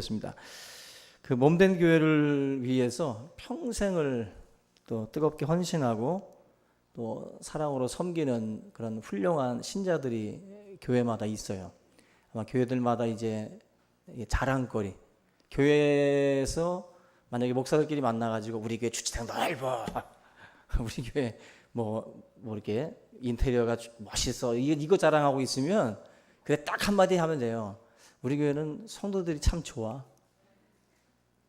습니다. 그 몸된 교회를 위해서 평생을 또 뜨겁게 헌신하고 또 사랑으로 섬기는 그런 훌륭한 신자들이 교회마다 있어요. 아마 교회들마다 이제 자랑거리. 교회에서 만약에 목사들끼리 만나가지고 우리 교회 주차장 넓어, 우리 교회 뭐 이렇게 인테리어가 멋있어, 이거 자랑하고 있으면 그래 딱 한마디 하면 돼요. 우리 교회는 성도들이 참 좋아.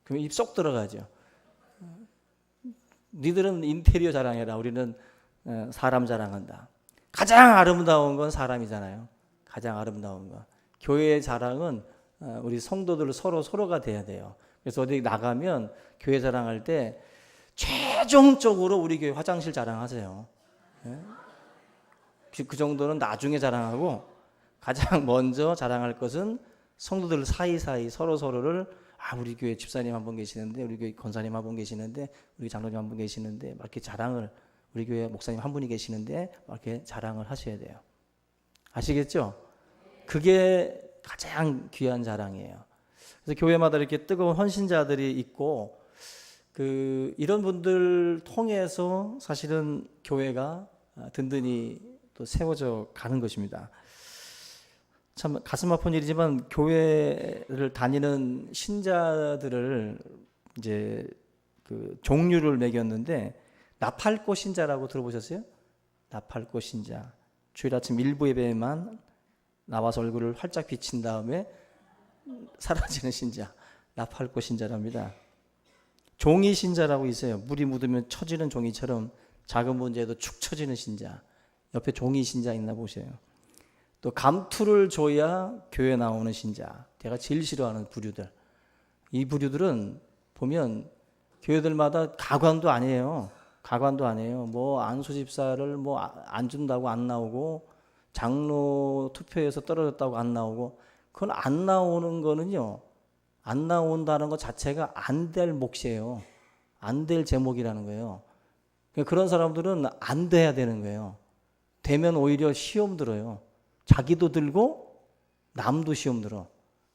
그러면 입 쏙 들어가죠. 니들은 인테리어 자랑해라. 우리는 사람 자랑한다. 가장 아름다운 건 사람이잖아요. 가장 아름다운 건. 교회의 자랑은 우리 성도들 서로가 돼야 돼요. 그래서 어디 나가면 교회 자랑할 때 최종적으로 우리 교회 화장실 자랑하세요. 그 정도는 나중에 자랑하고 가장 먼저 자랑할 것은 성도들 사이사이 서로를 우리 교회 집사님 한 분 계시는데, 우리 교회 권사님 한 분 계시는데, 우리 장로님 한 분 계시는데, 막 이렇게 자랑을, 우리 교회 목사님 한 분이 계시는데 막 이렇게 자랑을 하셔야 돼요. 아시겠죠? 그게 가장 귀한 자랑이에요. 그래서 교회마다 이렇게 뜨거운 헌신자들이 있고, 이런 분들 통해서 사실은 교회가 든든히 또 세워져 가는 것입니다. 참 가슴 아픈 일이지만 교회를 다니는 신자들을 이제 종류를 매겼는데, 나팔꽃 신자라고 들어보셨어요? 나팔꽃 신자. 주일 아침 일부 예배에만 나와서 얼굴을 활짝 비친 다음에 사라지는 신자, 나팔꽃 신자랍니다. 종이 신자라고 있어요. 물이 묻으면 처지는 종이처럼 작은 문제에도 축 처지는 신자. 옆에 종이 신자 있나 보세요. 또 감투를 줘야 교회 나오는 신자. 제가 제일 싫어하는 부류들. 이 부류들은 보면 교회들마다 가관도 아니에요. 가관도 아니에요. 뭐 안수 집사를 뭐 안 준다고 안 나오고, 장로 투표에서 떨어졌다고 안 나오고, 그건 안 나오는 거는요, 안 나온다는 것 자체가 안 될 몫이에요. 안 될 제목이라는 거예요. 그런 사람들은 안 돼야 되는 거예요. 되면 오히려 시험 들어요. 자기도 들고 남도 시험 들어.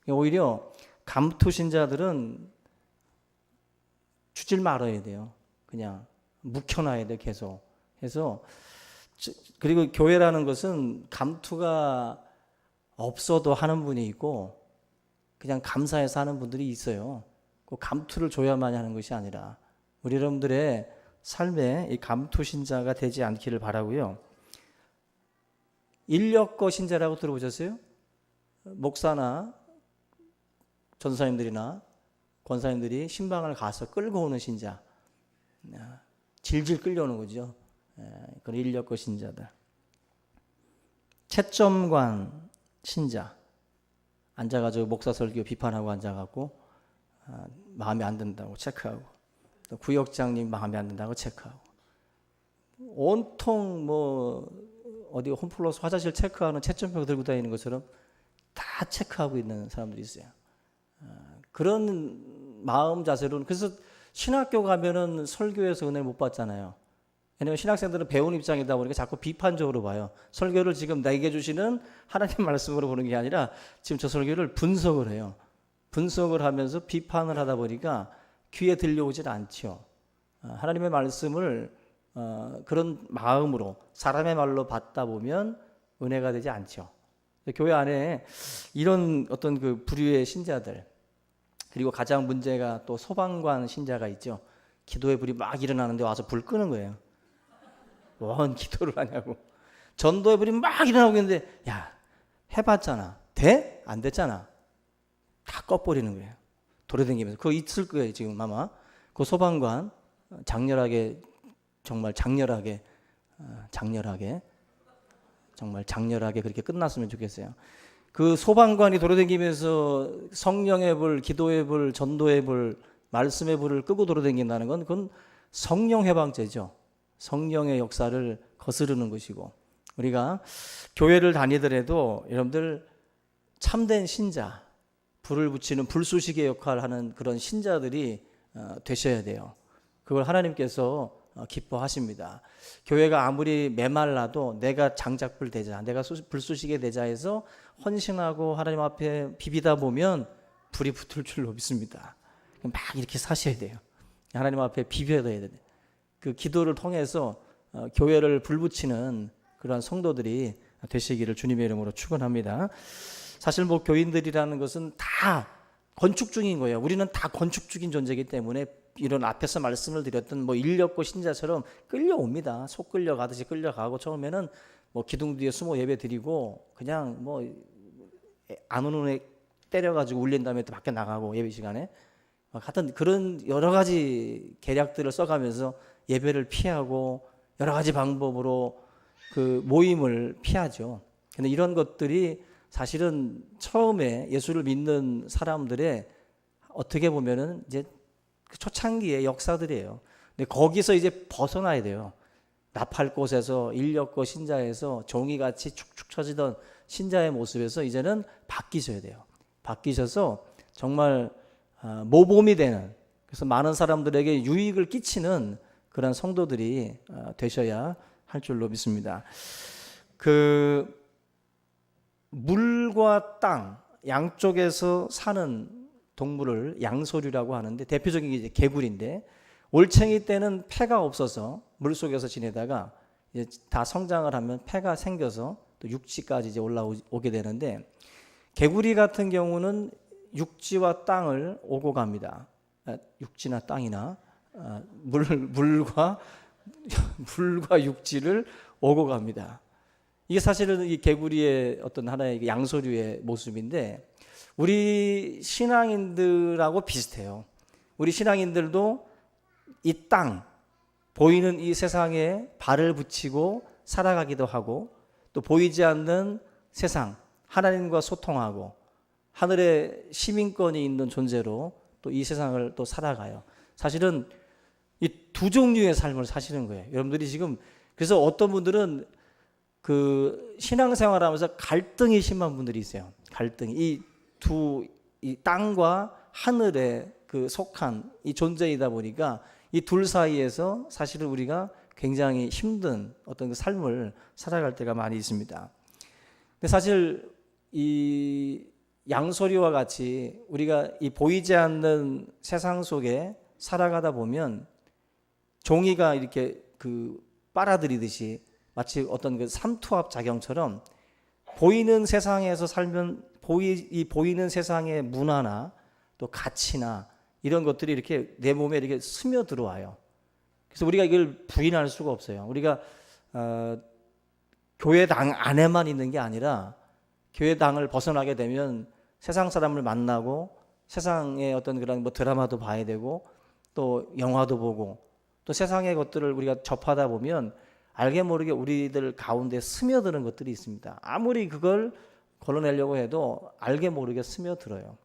오히려 감투 신자들은 주질 말아야 돼요. 그냥 묵혀놔야 돼, 계속. 해서, 그리고 교회라는 것은 감투가 없어도 하는 분이 있고 그냥 감사해서 하는 분들이 있어요. 그 감투를 줘야만 하는 것이 아니라 우리 여러분들의 삶에 이 감투 신자가 되지 않기를 바라고요. 인력거 신자라고 들어보셨어요? 목사나 전사님들이나 권사님들이 신방을 가서 끌고 오는 신자, 질질 끌려오는 거죠. 그런 인력거 신자들. 채점관 신자, 앉아가지고 목사 설교 비판하고 앉아갖고 마음에 안 든다고 체크하고, 또 구역장님 마음에 안 든다고 체크하고, 온통 어디 홈플러스 화장실 체크하는 채점표 들고 다니는 것처럼 다 체크하고 있는 사람들이 있어요. 그런 마음 자세로는, 그래서 신학교 가면은 설교에서 은혜를 못 받잖아요. 왜냐하면 신학생들은 배운 입장이다 보니까 자꾸 비판적으로 봐요. 설교를 지금 내게 주시는 하나님 말씀으로 보는 게 아니라 지금 저 설교를 분석을 해요. 분석을 하면서 비판을 하다 보니까 귀에 들려오질 않죠. 하나님의 말씀을 그런 마음으로 사람의 말로 받다 보면 은혜가 되지 않죠. 교회 안에 이런 어떤 그 부류의 신자들, 그리고 가장 문제가 또 소방관 신자가 있죠. 기도의 불이 막 일어나는데 와서 불 끄는 거예요. 뭔 기도를 하냐고. 전도의 불이 막 일어나고 있는데, 야, 해봤잖아. 돼? 안 됐잖아. 다 꺼버리는 거예요. 돌아다니면서. 그거 있을 거예요, 지금 아마. 그 소방관, 장렬하게, 정말 장렬하게, 정말 장렬하게 그렇게 끝났으면 좋겠어요. 그 소방관이 돌아다니면서 성령의 불, 기도의 불, 전도의 불, 말씀의 불을 끄고 돌아다닌다는 건 그건 성령 해방죄죠. 성령의 역사를 거스르는 것이고, 우리가 교회를 다니더라도 여러분들 참된 신자, 불을 붙이는 불쏘시개 역할을 하는 그런 신자들이 되셔야 돼요. 그걸 하나님께서 기뻐하십니다. 교회가 아무리 메말라도 내가 장작불 되자, 내가 불쏘시개 되자 해서 헌신하고 하나님 앞에 비비다 보면 불이 붙을 줄로 믿습니다. 막 이렇게 사셔야 돼요. 하나님 앞에 비벼야 돼요. 그 기도를 통해서 교회를 불붙이는 그러한 성도들이 되시기를 주님의 이름으로 축원합니다. 사실 뭐 교인들이라는 것은 다 건축 중인 거예요. 우리는 다 건축 중인 존재이기 때문에 이런 앞에서 말씀을 드렸던 뭐 인력고 신자처럼 끌려옵니다. 속 끌려가듯이 끌려가고 처음에는 뭐 기둥 뒤에 숨어 예배 드리고 그냥 뭐 안 오는 애 때려가지고 울린 다음에 또 밖에 나가고 예배 시간에 같은 그런 여러 가지 계략들을 써가면서 예배를 피하고 여러 가지 방법으로 그 모임을 피하죠. 근데 이런 것들이 사실은 처음에 예수를 믿는 사람들의 어떻게 보면은 이제 초창기의 역사들이에요. 근데 거기서 이제 벗어나야 돼요. 납할 곳에서 인력거 신자에서 종이같이 축축 처지던 신자의 모습에서 이제는 바뀌셔야 돼요. 바뀌셔서 정말 모범이 되는, 그래서 많은 사람들에게 유익을 끼치는 그런 성도들이 되셔야 할 줄로 믿습니다. 그 물과 땅 양쪽에서 사는 동물을 양서류라고 하는데 대표적인 게 이제 개구리인데 올챙이 때는 폐가 없어서 물속에서 지내다가 이제 다 성장을 하면 폐가 생겨서 또 육지까지 이제 올라오게 되는데 개구리 같은 경우는 육지와 땅을 오고 갑니다. 육지나 땅이나 물과 육지를 오고 갑니다. 이게 사실은 이 개구리의 어떤 하나의 양서류의 모습인데 우리 신앙인들하고 비슷해요. 우리 신앙인들도 이 땅, 보이는 이 세상에 발을 붙이고 살아가기도 하고 또 보이지 않는 세상, 하나님과 소통하고 하늘의 시민권이 있는 존재로 또 이 세상을 또 살아가요. 사실은 이 두 종류의 삶을 사시는 거예요. 여러분들이 지금 그래서 어떤 분들은 그 신앙생활하면서 갈등이 심한 분들이 있어요. 갈등이 이 땅과 하늘에 그 속한 이 존재이다 보니까 이 둘 사이에서 사실은 우리가 굉장히 힘든 어떤 그 삶을 살아갈 때가 많이 있습니다. 근데 사실 이 양서류와 같이 우리가 이 보이지 않는 세상 속에 살아가다 보면 종이가 이렇게 그 빨아들이듯이 마치 어떤 그 삼투압 작용처럼 보이는 세상에서 살면 이 보이는 세상의 문화나 또 가치나 이런 것들이 이렇게 내 몸에 이렇게 스며 들어와요. 그래서 우리가 이걸 부인할 수가 없어요. 우리가 교회당 안에만 있는 게 아니라 교회당을 벗어나게 되면 세상 사람을 만나고 세상의 어떤 그런 뭐 드라마도 봐야 되고 또 영화도 보고 또 세상의 것들을 우리가 접하다 보면 알게 모르게 우리들 가운데 스며드는 것들이 있습니다. 아무리 그걸 걸어내려고 해도 알게 모르게 스며들어요.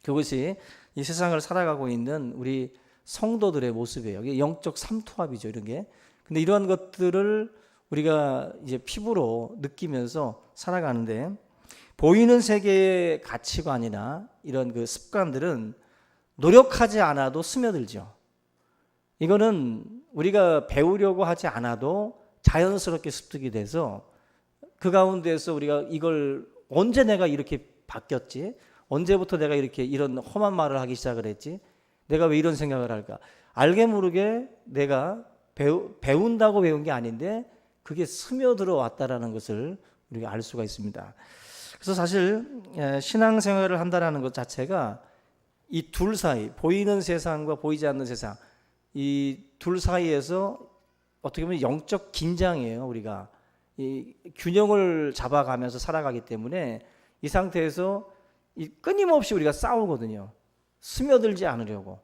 그것이 이 세상을 살아가고 있는 우리 성도들의 모습이에요. 이게 영적 삼투압이죠, 이런 게. 근데 이러한 것들을 우리가 이제 피부로 느끼면서 살아가는데 보이는 세계의 가치관이나 이런 그 습관들은 노력하지 않아도 스며들죠. 이거는 우리가 배우려고 하지 않아도 자연스럽게 습득이 돼서 그 가운데서 우리가 이걸 언제 내가 이렇게 바뀌었지? 언제부터 내가 이렇게 이런 험한 말을 하기 시작을 했지? 내가 왜 이런 생각을 할까? 알게 모르게 내가 배운다고 배운 게 아닌데 그게 스며들어 왔다라는 것을 우리가 알 수가 있습니다. 그래서 사실 신앙생활을 한다는 것 자체가 이 둘 사이, 보이는 세상과 보이지 않는 세상, 이 둘 사이에서 어떻게 보면 영적 긴장이에요. 우리가 이 균형을 잡아가면서 살아가기 때문에 이 상태에서 끊임없이 우리가 싸우거든요. 스며들지 않으려고,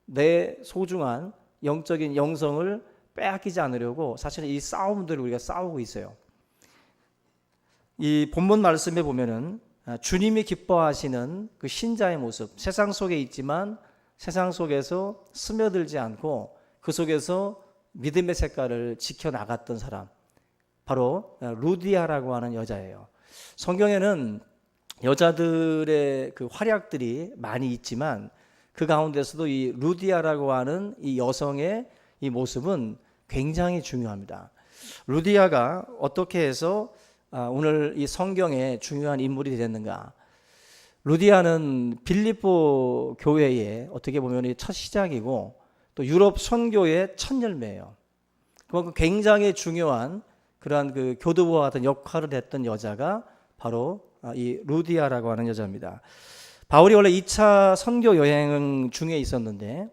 내 소중한 영적인 영성을 빼앗기지 않으려고 사실은 이 싸움들을 우리가 싸우고 있어요. 이 본문 말씀에 보면은 주님이 기뻐하시는 그 신자의 모습, 세상 속에 있지만 세상 속에서 스며들지 않고 그 속에서 믿음의 색깔을 지켜나갔던 사람, 바로 루디아라고 하는 여자예요. 성경에는 여자들의 그 활약들이 많이 있지만 그 가운데서도 이 루디아라고 하는 이 여성의 이 모습은 굉장히 중요합니다. 루디아가 어떻게 해서 오늘 이 성경에 중요한 인물이 됐는가? 루디아는 빌립보 교회의 어떻게 보면 첫 시작이고 또 유럽 선교의 첫 열매예요. 그만큼 굉장히 중요한 그러한 그 교두보와 같은 역할을 했던 여자가 바로 이 루디아라고 하는 여자입니다. 바울이 원래 2차 선교 여행 중에 있었는데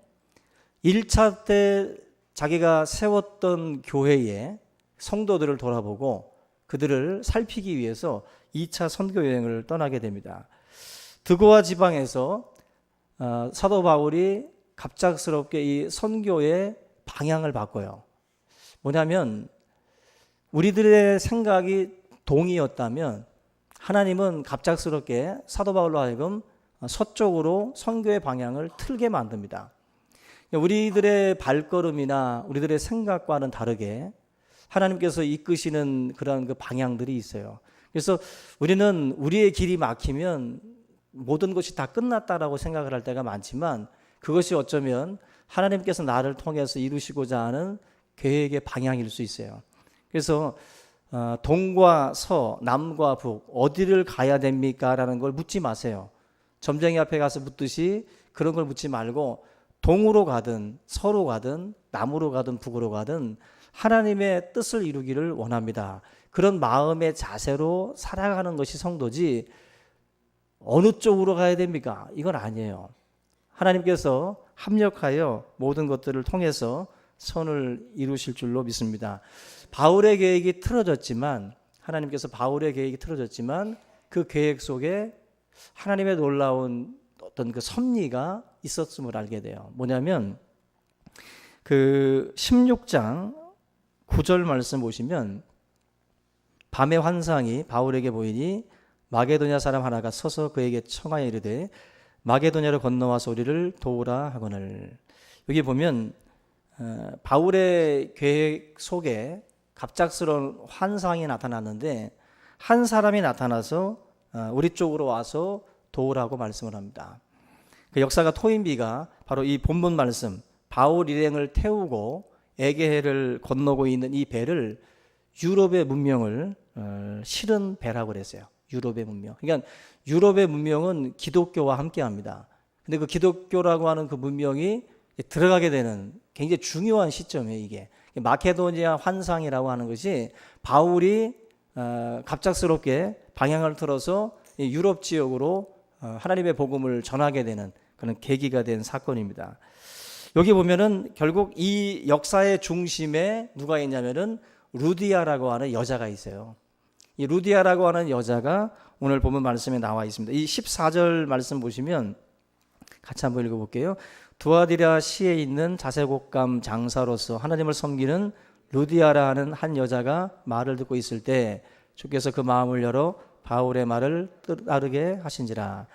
1차 때 자기가 세웠던 교회의 성도들을 돌아보고 그들을 살피기 위해서 2차 선교 여행을 떠나게 됩니다. 드고아 지방에서 사도 바울이 갑작스럽게 이 선교의 방향을 바꿔요. 뭐냐면 우리들의 생각이 동이었다면 하나님은 갑작스럽게 사도 바울로 하여금 서쪽으로 선교의 방향을 틀게 만듭니다. 우리들의 발걸음이나 우리들의 생각과는 다르게 하나님께서 이끄시는 그런 그 방향들이 있어요. 그래서 우리는 우리의 길이 막히면 모든 것이 다 끝났다라고 생각을 할 때가 많지만 그것이 어쩌면 하나님께서 나를 통해서 이루시고자 하는 계획의 방향일 수 있어요. 그래서 동과 서, 남과 북 어디를 가야 됩니까? 라는 걸 묻지 마세요. 점쟁이 앞에 가서 묻듯이 그런 걸 묻지 말고 동으로 가든 서로 가든 남으로 가든 북으로 가든 하나님의 뜻을 이루기를 원합니다. 그런 마음의 자세로 살아가는 것이 성도지 어느 쪽으로 가야 됩니까? 이건 아니에요. 하나님께서 합력하여 모든 것들을 통해서 선을 이루실 줄로 믿습니다. 바울의 계획이 틀어졌지만 하나님께서 바울의 계획이 틀어졌지만 그 계획 속에 하나님의 놀라운 어떤 그 섭리가 있었음을 알게 돼요. 뭐냐면 그 16장 9절 말씀 보시면 밤의 환상이 바울에게 보이니 마게도냐 사람 하나가 서서 그에게 청하여 이르되 마게도냐로 건너와서 우리를 도우라 하거늘. 여기 보면 바울의 계획 속에 갑작스러운 환상이 나타났는데 한 사람이 나타나서 우리 쪽으로 와서 도우라고 말씀을 합니다. 그 역사가 토인비가 바로 이 본문 말씀 바울 일행을 태우고 에게해를 건너고 있는 이 배를 유럽의 문명을 실은 배라고 그랬어요. 유럽의 문명. 그러니까 유럽의 문명은 기독교와 함께합니다. 근데 그 기독교라고 하는 그 문명이 들어가게 되는 굉장히 중요한 시점이에요. 이게 마케도니아 환상이라고 하는 것이 바울이 갑작스럽게 방향을 틀어서 유럽 지역으로 하나님의 복음을 전하게 되는 그런 계기가 된 사건입니다. 여기 보면은 결국 이 역사의 중심에 누가 있냐면은 루디아라고 하는 여자가 있어요. 이 루디아라고 하는 여자가 오늘 보면 말씀에 나와 있습니다. 이 14절 말씀 보시면 같이 한번 읽어볼게요. 두아디라 시에 있는 자색옥감 장사로서 하나님을 섬기는 루디아라 하는 한 여자가 말을 듣고 있을 때 주께서 그 마음을 열어 바울의 말을 따르게 하신지라.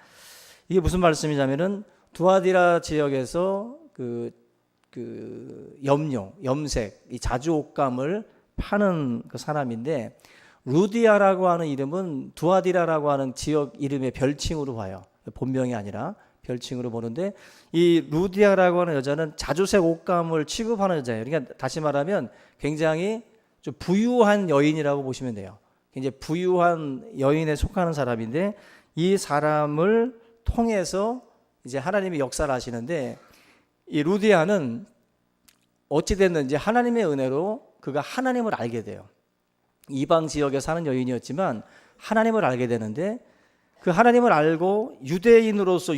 이게 무슨 말씀이냐면은 두아디라 지역에서 그 염색, 이 자주옥감을 파는 그 사람인데 루디아라고 하는 이름은 두아디라라고 하는 지역 이름의 별칭으로 봐요. 본명이 아니라 별칭으로 보는데 이 루디아라고 하는 여자는 자주색 옷감을 취급하는 여자예요. 그러니까 다시 말하면 굉장히 좀 부유한 여인이라고 보시면 돼요. 굉장히 부유한 여인에 속하는 사람인데 이 사람을 통해서 이제 하나님이 역사를 하시는데 이 루디아는 어찌 됐는지 하나님의 은혜로 그가 하나님을 알게 돼요. 이방 지역에 사는 여인이었지만 하나님을 알게 되는데 그 하나님을 알고 유대인으로서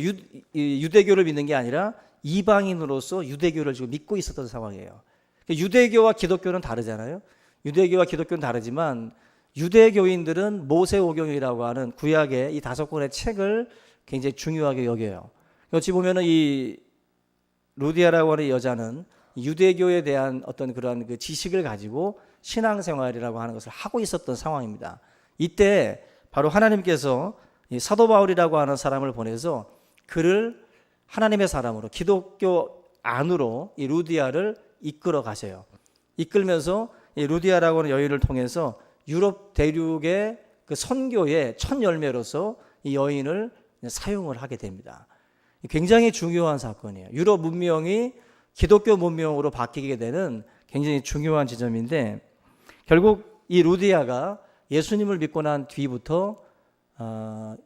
유대교를 믿는 게 아니라 이방인으로서 유대교를 지금 믿고 있었던 상황이에요. 유대교와 기독교는 다르잖아요. 유대교와 기독교는 다르지만 유대교인들은 모세오경이라고 하는 구약의 이 5권의 책을 굉장히 중요하게 여겨요. 어찌 보면은 이 루디아라고 하는 여자는 유대교에 대한 어떤 그런 그 지식을 가지고 신앙생활이라고 하는 것을 하고 있었던 상황입니다. 이때 바로 하나님께서 이 사도 바울이라고 하는 사람을 보내서 그를 하나님의 사람으로 기독교 안으로 이 루디아를 이끌어 가셔요. 이끌면서 이 루디아라고 하는 여인을 통해서 유럽 대륙의 그 선교의 첫 열매로서 이 여인을 사용을 하게 됩니다. 굉장히 중요한 사건이에요. 유럽 문명이 기독교 문명으로 바뀌게 되는 굉장히 중요한 지점인데 결국 이 루디아가 예수님을 믿고 난 뒤부터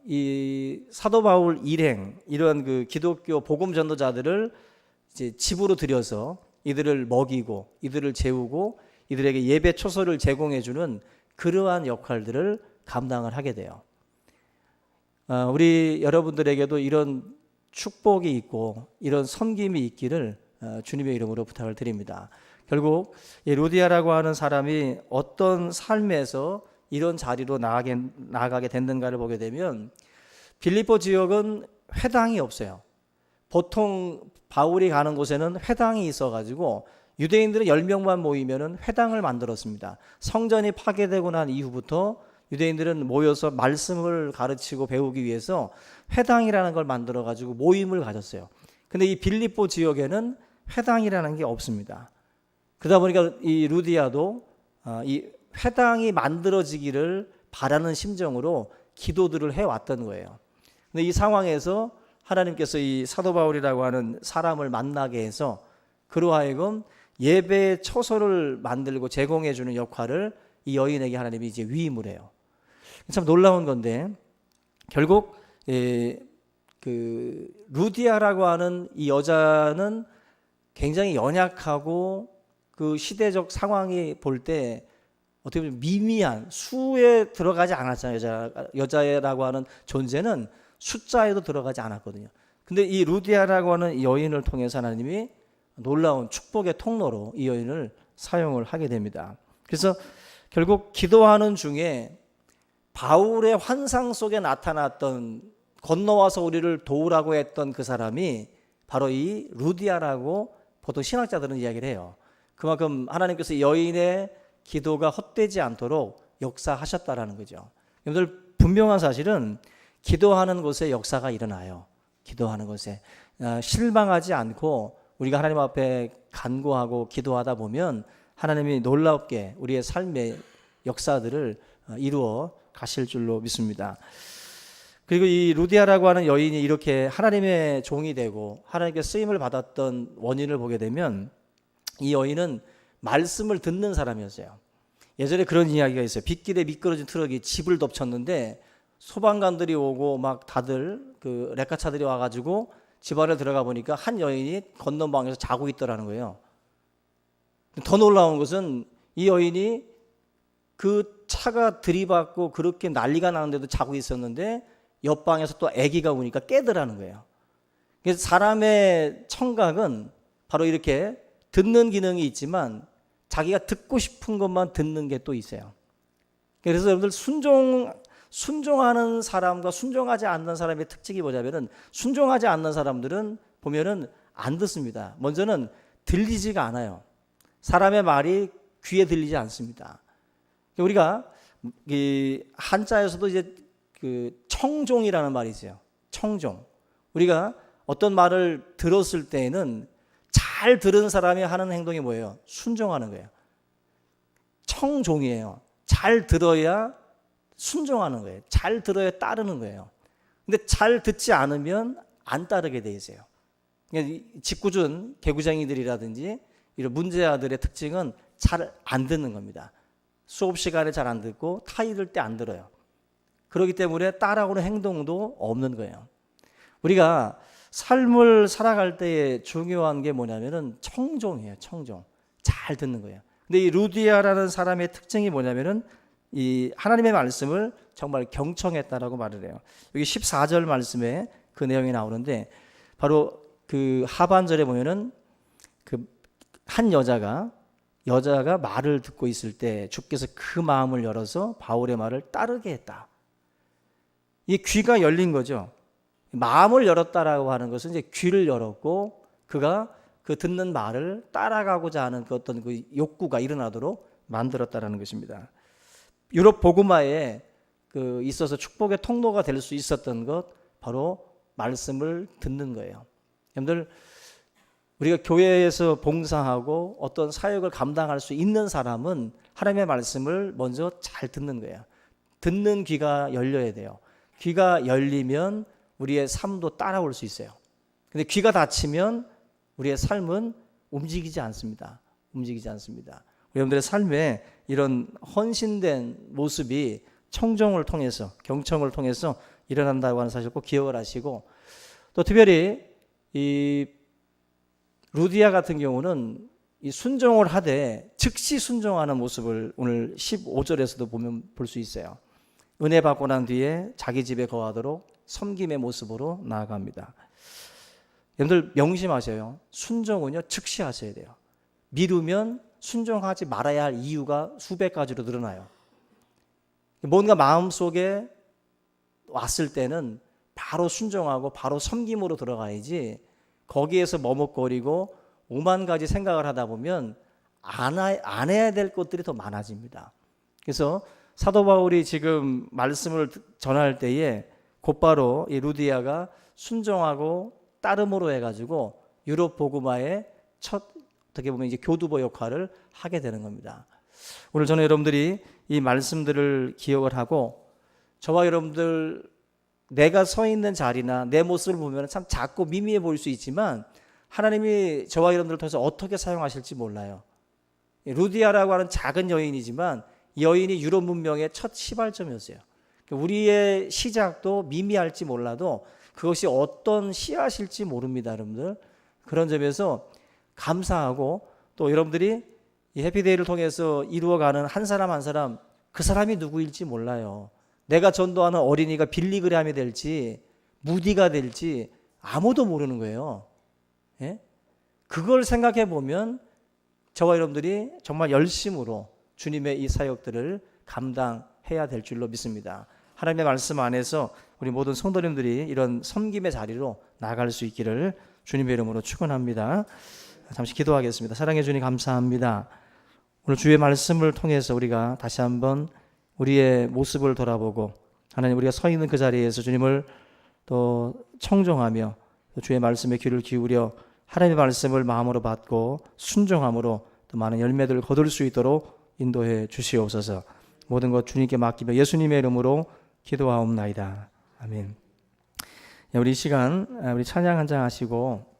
이 사도 바울 일행, 이런 그 기독교 복음 전도자들을 이제 집으로 들여서 이들을 먹이고 이들을 재우고 이들에게 예배 초소를 제공해 주는 그러한 역할들을 감당을 하게 돼요. 우리 여러분들에게도 이런 축복이 있고 이런 섬김이 있기를 주님의 이름으로 부탁을 드립니다. 결국 이 루디아라고 하는 사람이 어떤 삶에서 이런 자리로 나아가게 됐는가를 보게 되면 빌립보 지역은 회당이 없어요. 보통 바울이 가는 곳에는 회당이 있어가지고 유대인들은 10명만 모이면 회당을 만들었습니다. 성전이 파괴되고 난 이후부터 유대인들은 모여서 말씀을 가르치고 배우기 위해서 회당이라는 걸 만들어가지고 모임을 가졌어요. 근데 이 빌립보 지역에는 회당이라는 게 없습니다. 그러다 보니까 이 루디아도 이 회당이 만들어지기를 바라는 심정으로 기도들을 해왔던 거예요. 근데 이 상황에서 하나님께서 이 사도 바울이라고 하는 사람을 만나게 해서 그로 하여금 예배의 처소를 만들고 제공해 주는 역할을 이 여인에게 하나님이 이제 위임을 해요. 참 놀라운 건데 결국 그 루디아라고 하는 이 여자는 굉장히 연약하고 그 시대적 상황이 볼 때 어떻게 보면 미미한 수에 들어가지 않았잖아요. 여자라고 하는 존재는 숫자에도 들어가지 않았거든요. 근데 이 루디아라고 하는 여인을 통해서 하나님이 놀라운 축복의 통로로 이 여인을 사용을 하게 됩니다. 그래서 결국 기도하는 중에 바울의 환상 속에 나타났던 건너와서 우리를 도우라고 했던 그 사람이 바로 이 루디아라고 보통 신학자들은 이야기를 해요. 그만큼 하나님께서 이 여인의 기도가 헛되지 않도록 역사하셨다라는 거죠. 여러분들 분명한 사실은 기도하는 곳에 역사가 일어나요. 기도하는 곳에 실망하지 않고 우리가 하나님 앞에 간구하고 기도하다 보면 하나님이 놀랍게 우리의 삶의 역사들을 이루어 가실 줄로 믿습니다. 그리고 이 루디아라고 하는 여인이 이렇게 하나님의 종이 되고 하나님께 쓰임을 받았던 원인을 보게 되면 이 여인은 말씀을 듣는 사람이었어요. 예전에 그런 이야기가 있어요. 빗길에 미끄러진 트럭이 집을 덮쳤는데 소방관들이 오고 막 다들 그 레카차들이 와가지고 집 안에 들어가 보니까 한 여인이 건너방에서 자고 있더라는 거예요. 더 놀라운 것은 이 여인이 그 차가 들이받고 그렇게 난리가 나는데도 자고 있었는데 옆방에서 또 아기가 우니까 깨더라는 거예요. 그래서 사람의 청각은 바로 이렇게 듣는 기능이 있지만 자기가 듣고 싶은 것만 듣는 게 또 있어요. 그래서 여러분들 순종하는 사람과 순종하지 않는 사람의 특징이 뭐냐면은 순종하지 않는 사람들은 보면은 안 듣습니다. 먼저는 들리지가 않아요. 사람의 말이 귀에 들리지 않습니다. 우리가 이 한자에서도 이제 그 청종이라는 말이 있어요. 청종. 우리가 어떤 말을 들었을 때에는 잘 들은 사람이 하는 행동이 뭐예요? 순종하는 거예요. 청종이에요. 잘 들어야 순종하는 거예요. 잘 들어야 따르는 거예요. 근데 잘 듣지 않으면 안 따르게 돼 있어요. 짓궂은 개구쟁이들이라든지 이런 문제아들의 특징은 잘 안 듣는 겁니다. 수업 시간에 잘 안 듣고 타일을 때 안 들어요. 그렇기 때문에 따라오는 행동도 없는 거예요. 우리가 삶을 살아갈 때에 중요한 게 뭐냐면은 청종이에요. 청종. 잘 듣는 거예요. 근데 이 루디아라는 사람의 특징이 뭐냐면은 이 하나님의 말씀을 정말 경청했다라고 말을 해요. 여기 14절 말씀에 그 내용이 나오는데 바로 그 하반절에 보면은 그 한 여자가 말을 듣고 있을 때 주께서 그 마음을 열어서 바울의 말을 따르게 했다. 이 귀가 열린 거죠. 마음을 열었다라고 하는 것은 이제 귀를 열었고 그가 그 듣는 말을 따라가고자 하는 그 어떤 그 욕구가 일어나도록 만들었다라는 것입니다. 유럽 복음화에 그 있어서 축복의 통로가 될 수 있었던 것 바로 말씀을 듣는 거예요. 여러분들 우리가 교회에서 봉사하고 어떤 사역을 감당할 수 있는 사람은 하나님의 말씀을 먼저 잘 듣는 거예요. 듣는 귀가 열려야 돼요. 귀가 열리면 우리의 삶도 따라올 수 있어요. 근데 귀가 닫히면 우리의 삶은 움직이지 않습니다. 움직이지 않습니다. 여러분들의 삶에 이런 헌신된 모습이 청정을 통해서, 경청을 통해서 일어난다고 하는 사실 꼭 기억을 하시고, 또 특별히 이 루디아 같은 경우는 이 순종을 하되 즉시 순종하는 모습을 오늘 15절에서도 보면 볼 수 있어요. 은혜 받고 난 뒤에 자기 집에 거하도록 섬김의 모습으로 나아갑니다. 여러분들 명심하세요. 순종은요, 즉시 하셔야 돼요. 미루면 순종하지 말아야 할 이유가 수백 가지로 늘어나요. 뭔가 마음속에 왔을 때는 바로 순종하고 바로 섬김으로 들어가야지, 거기에서 머뭇거리고 오만 가지 생각을 하다 보면 안 해야 될 것들이 더 많아집니다. 그래서 사도 바울이 지금 말씀을 전할 때에 곧바로 이 루디아가 순종하고 따름으로 해가지고 유럽 복음화의 첫, 어떻게 보면 이제 교두보 역할을 하게 되는 겁니다. 오늘 저는 여러분들이 이 말씀들을 기억을 하고, 저와 여러분들 내가 서 있는 자리나 내 모습을 보면 참 작고 미미해 보일 수 있지만 하나님이 저와 여러분들을 통해서 어떻게 사용하실지 몰라요. 루디아라고 하는 작은 여인이지만 이 여인이 유럽 문명의 첫 시발점이었어요. 우리의 시작도 미미할지 몰라도 그것이 어떤 씨앗일지 모릅니다, 여러분들. 그런 점에서 감사하고, 또 여러분들이 이 해피데이를 통해서 이루어가는 한 사람 한 사람, 그 사람이 누구일지 몰라요. 내가 전도하는 어린이가 빌리그램이 될지 무디가 될지 아무도 모르는 거예요. 예? 그걸 생각해 보면 저와 여러분들이 정말 열심으로 주님의 이 사역들을 감당해야 될 줄로 믿습니다. 하나님의 말씀 안에서 우리 모든 성도님들이 이런 섬김의 자리로 나아갈 수 있기를 주님의 이름으로 축원합니다. 잠시 기도하겠습니다. 사랑해 주님 감사합니다. 오늘 주의 말씀을 통해서 우리가 다시 한번 우리의 모습을 돌아보고, 하나님 우리가 서 있는 그 자리에서 주님을 또 청종하며 주의 말씀에 귀를 기울여 하나님의 말씀을 마음으로 받고 순종함으로 또 많은 열매들을 거둘 수 있도록 인도해 주시옵소서. 모든 것 주님께 맡기며 예수님의 이름으로 기도하옵나이다. 아멘. 우리 이 시간 우리 찬양 한 장 하시고